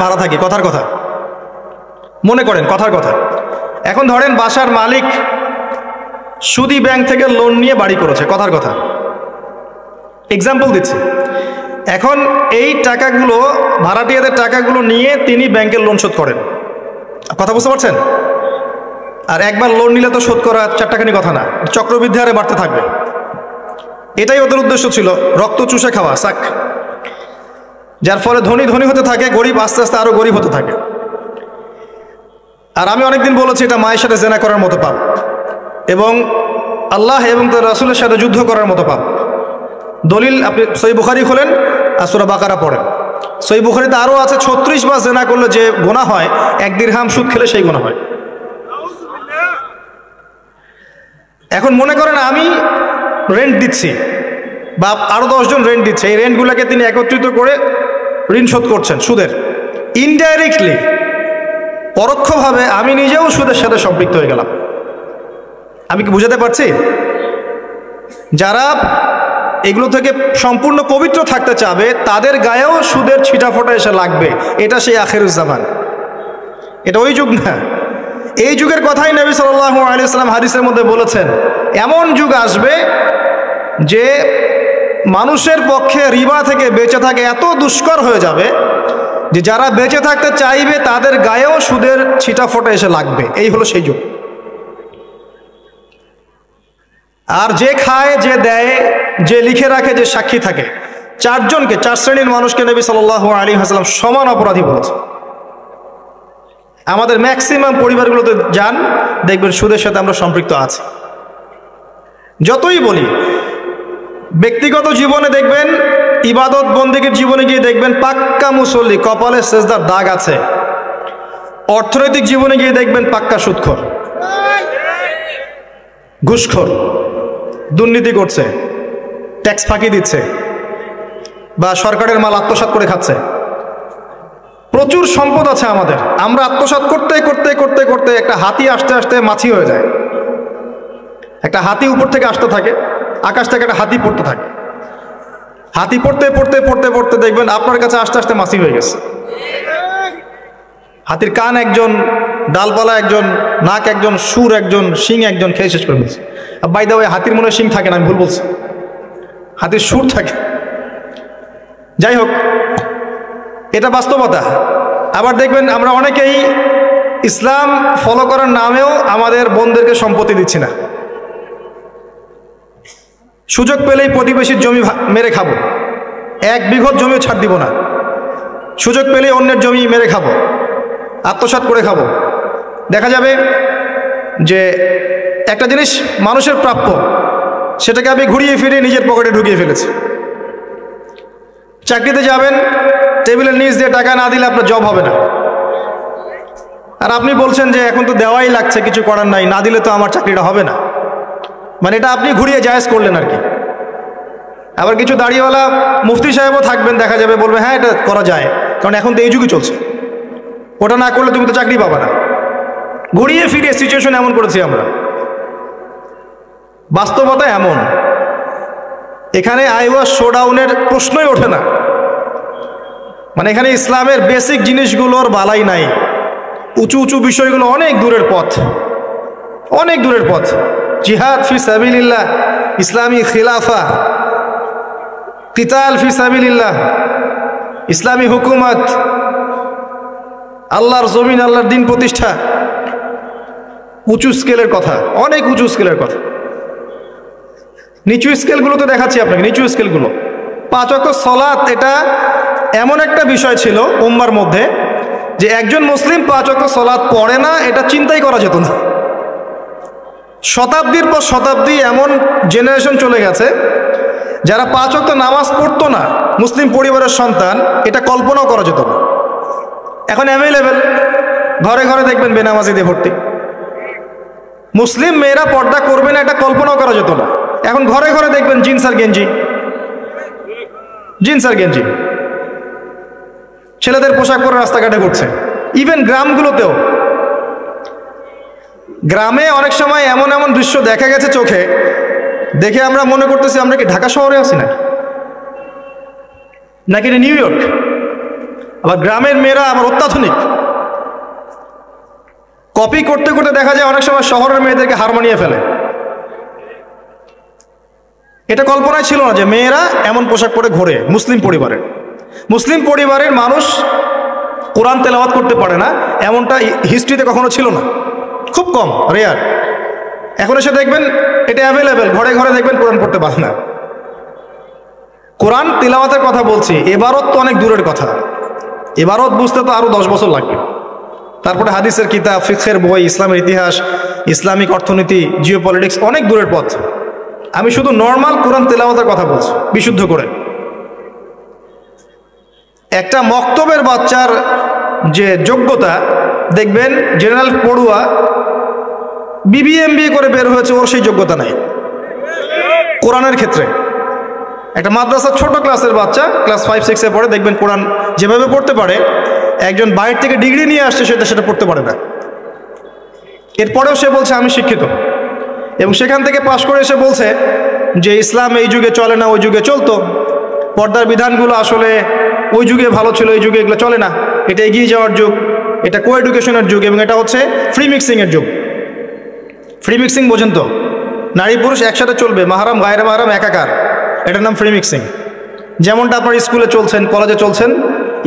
ভাড়া থাকি, কথার কথা মনে করেন, কথার কথা। এখন ধরেন বাসার মালিক সুদী ব্যাংক থেকে লোন নিয়ে বাড়ি করেছে, কথার কথা, এক্সাম্পল দিচ্ছি। এখন এই টাকাগুলো, ভাড়াটিয়াদের টাকাগুলো নিয়ে তিনি ব্যাংকের লোন শোধ করেন, কথা বুঝতে পারছেন? আর একবার লোন নিলে তো শোধ করা চারটাখানি কথা না, চক্রবৃদ্ধি হারে বাড়তে থাকবে। এটাই ওদের উদ্দেশ্য ছিল, রক্ত চুষে খাওয়া সাক, যার ফলে ধনী ধনী হতে থাকে, গরিব আস্তে আস্তে আরো গরিব হতে থাকে। আর আমি অনেকদিন বলেছি এটা মায়ের সাথে জেনা করার মতো পাপ, এবং আল্লাহ এবং তার রাসূলের সাথে যুদ্ধ করার মতো পাপ। দলিল আপনি সহিহ বুখারী খোলেন আর সূরা বাকারা পড়েন। সহিহ বুখারীতে আরও আছে 36 বার জেনা করলে যে গুনাহ হয়, 1 দিরহাম সুদ খেলে সেই গুনাহ হয়। এখন মনে করেন আমি রেন্ট দিচ্ছি, বা আরও 10 জন রেন্ট দিচ্ছে, এই রেন্টগুলোকে তিনি একত্রিত করে ঋণ শোধ করছেন সুদের। ইনডাইরেক্টলি, পরোক্ষভাবে আমি নিজেও সুদের সাথে সম্পৃক্ত হয়ে গেলাম। আমি কি বুঝাতে পারছি? যারা এগুলো থেকে সম্পূর্ণ পবিত্র থাকতে চাবে তাদের গায়েও সুদের ছিটাফোঁটা এসে লাগবে। এটা সেই আখিরুজ্জামান, এটা ওই যুগ না। এই যুগের কথাই নবী সাল্লাল্লাহু আলাইহি ওয়াসাল্লাম হাদিসের মধ্যে বলেছেন, এমন যুগ আসবে যে মানুষের পক্ষে রিবা থেকে বেঁচে থাকে এত দুষ্কর হয়ে যাবে যে যারা বেঁচে থাকতে চাইবে তাদের গায়েও সুদের ছিটাফোঁটা এসে লাগবে। এই হলো সেই যুগ। আর যে খায়, যে দেয়, যে লিখে রাখে, যে সাক্ষী থাকে, 4 জনকে, 4 শ্রেণীর মানুষকে নবী সাল্লাল্লাহু আলাইহি ওয়াসাল্লাম সমান অপরাধী বলেছে। আমাদের ম্যাক্সিমাম পরিবারগুলোতে যান, দেখবেন সুদের সাথে আমরা সম্পৃক্ত আছি। যতই বলি, ব্যক্তিগত জীবনে দেখবেন, ইবাদত বন্দেগীর জীবনে গিয়ে দেখবেন পাক্কা মুসল্লি, কপালে সেজদার দাগ আছে। অর্থনৈতিক জীবনে গিয়ে দেখবেন পাক্কা সুদখোর, ঘুষখোর, দুর্নীতি করছে, ট্যাক্স ফাঁকি দিচ্ছে, বা সরকারের মাল আত্মসাৎ করে খাচ্ছে। প্রচুর সম্পদ আছে আমাদের, আমরা আত্মসাৎ করতে করতে করতে করতে একটা হাতি আসতে আসতে মাছি হয়ে যায়। একটা হাতি উপর থেকে আসতে থাকে, আকাশ থেকে একটা হাতি পড়তে থাকে। হাতি পড়তে পড়তে পড়তে পড়তে দেখবেন আপনার কাছে আস্তে আস্তে মাছি হয়ে গেছে। হাতির কান একজন, ডালপালা একজন, নাক একজন, সুর একজন, শিং একজন, খেয়ে শেষ করে ফেলছে। বাই দা ওয়ে, হাতির মনে শিং থাকে না, আমি ভুল বলছি, হাতির সুর থাকে। যাই হোক, এটা বাস্তবতা। আবার দেখবেন আমরা অনেকেই ইসলাম ফলো করার নামেও আমাদের বোনদেরকে সম্পত্তি দিচ্ছি না। সুযোগ পেলেই প্রতিবেশীর জমি মেরে খাবো, 1 বিঘত জমিও ছাড় দিব না। সুযোগ পেলেই অন্যের জমি মেরে খাবো, আত্মসাৎ করে খাবো। দেখা যাবে যে একটা জিনিস মানুষের প্রাপ্য, সেটাকে আমি ঘুরিয়ে ফিরিয়ে নিজের পকেটে ঢুকিয়ে ফেলেছি। চাকরিতে যাবেন, টেবিলের নিচ দিয়ে টাকা না দিলে আপনার জব হবে না। আর আপনি বলছেন যে এখন তো দেওয়াই লাগছে, কিছু করার নাই, না দিলে তো আমার চাকরিটা হবে না। মানে এটা আপনি ঘুরিয়ে জায়েজ করলেন আর কি। আবার কিছু দাড়িওয়ালা মুফতি সাহেবও থাকবেন, দেখা যাবে বলবে হ্যাঁ এটা করা যায়, কারণ এখন তো এই যুগই চলছে, ওটা না করলে তুমি তো চাকরি পাবে না। ঘুরিয়ে ফিরিয়ে সিচুয়েশন এমন করেছি আমরা। বাস্তবতা এমন, এখানে আইওয়া শোডাউনের প্রশ্নই ওঠে না। মানে এখানে ইসলামের বেসিক জিনিসগুলোর বালাই নাই। উঁচু উঁচু বিষয়গুলো অনেক দূরের পথ, অনেক দূরের পথ। জিহাদ ফি সাবিলিল্লাহ, ইসলামী খিলাফা, কিতাল ফি সাবিলিল্লাহ, ইসলামী হুকুমত, আল্লাহর জমিন, আল্লাহর দিন প্রতিষ্ঠা, উঁচু স্কেলের কথা, অনেক উঁচু স্কেলের কথা। নিচু স্কেলগুলো তো দেখাচ্ছি আপনাকে, নিচু স্কেলগুলো। 5 ওয়াক্ত সালাত, এটা এমন একটা বিষয় ছিল উম্মার মধ্যে যে একজন মুসলিম 5 ওয়াক্ত সালাত পড়ে না, এটা চিন্তাই করা যেত না। শতাব্দীর পর শতাব্দী এমন জেনারেশন চলে গেছে যারা 5 ওয়াক্ত নামাজ পড়তো না, মুসলিম পরিবারের সন্তান, এটা কল্পনাও করা যেত না। এখন অ্যাভেলেবেল, ঘরে ঘরে দেখবেন বেনামাজিদের ভর্তি। মুসলিম মেয়েরা পর্দা করবে না, এটা কল্পনাও করা যেত না। এখন ঘরে ঘরে দেখবেন জিন্স আর গেঞ্জি, জিন্স আর গেঞ্জি, ছেলেদের পোশাক পরে রাস্তাঘাটে ঘুরছে। ইভেন গ্রামগুলোতেও, গ্রামে অনেক সময় এমন এমন দৃশ্য দেখা গেছে চোখে, দেখে আমরা মনে করতেছি আমরা কি ঢাকা শহরে আছি নাকি, নাকি এটা নিউ ইয়র্ক। আবার গ্রামের মেয়েরা আবার অত্যাধুনিক, কপি করতে করতে দেখা যায় অনেক সময় শহরের মেয়েদেরকে হার মানিয়ে ফেলে। এটা কল্পনায় ছিল না যে মেয়েরা এমন পোশাক পরে ঘোরে। মুসলিম পরিবারের মানুষ কোরআন তেলাওয়াত করতে পারে না, এমনটা হিস্ট্রিতে কখনো ছিল না, খুব কম, রেয়ার। এখন এসে দেখবেন এটা অ্যাভেলেবেল, ঘরে ঘরে দেখবেন কোরআন পড়তে পারে না। কোরআন তিলাওয়াতের কথা বলছি, এবারত তো অনেক দূরের কথা, এবারত বুঝতে তো আরও 10 বছর লাগবে। তারপরে হাদিসের কিতাব, ফিকহের বই, ইসলামের ইতিহাস, ইসলামিক অর্থনীতি, জিওপলিটিক্স, অনেক দূরের পথ। আমি শুধু নর্মাল কোরআন তেলাওয়াতের কথা বলছি, বিশুদ্ধ করে। একটা মক্তবের বাচ্চার যে যোগ্যতা, দেখবেন জেনারেল পড়ুয়া BBA করে বের হয়েছে, ওর সেই যোগ্যতা নাই কোরআনের ক্ষেত্রে। একটা মাদ্রাসার ছোট ক্লাসের বাচ্চা, ক্লাস 5-6-এ পড়ে, দেখবেন কোরআন যেভাবে পড়তে পারে, একজন বাইরে থেকে ডিগ্রি নিয়ে আসছে সেটা পড়তে পারে না। এরপরেও সে বলছে আমি শিক্ষিত, এবং সেখান থেকে পাশ করে এসে বলছে যে ইসলাম এই যুগে চলে না, ওই যুগে চলতো, পর্দার বিধানগুলো আসলে ওই যুগে ভালো ছিল, এই যুগে এগুলো চলে না, এটা এগিয়ে যাওয়ার যুগ, এটা কো এডুকেশনের যুগ, এবং এটা হচ্ছে ফ্রি মিক্সিংয়ের যুগ। ফ্রি মিক্সিং বোঝেন তো? নারী পুরুষ একসাথে চলবে, মাহারাম গায়রে মাহারাম একাকার, এটার নাম ফ্রি মিক্সিং। যেমনটা আপনার স্কুলে চলছেন, কলেজে চলছেন,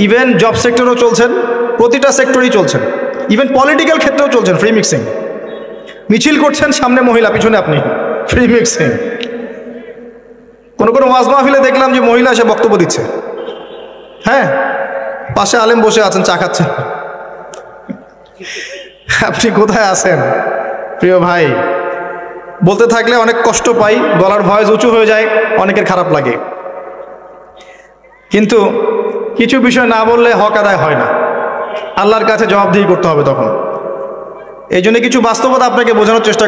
ইভেন জব সেক্টরেও চলছেন, প্রতিটা সেক্টরেই চলছেন, ইভেন পলিটিক্যাল ক্ষেত্রেও চলছেন ফ্রি মিক্সিং। মিছিল করছেন, সামনে মহিলা, পিছনে আপনি, ফ্রি মিক্সিং। কোনো ওয়াজ মাহফিলে দেখলাম যে মহিলা এসে বক্তব্য দিচ্ছে, হ্যাঁ, পাশে আলেম বসে আছেন, চা খাচ্ছেন। আপনি কোথায় আছেন প্রিয় ভাই? বলতে থাকলে অনেক কষ্ট পাই, গলার ভয়েস উঁচু হয়ে যায়, অনেকের খারাপ লাগে, কিন্তু কিছু বিষয় না বললে হক আদায় হয় না, আল্লাহর কাছে জবাবদিহি করতে হবে তখন। এই জন্য কিছু বাস্তবতা আপনাকে বোঝানোর চেষ্টা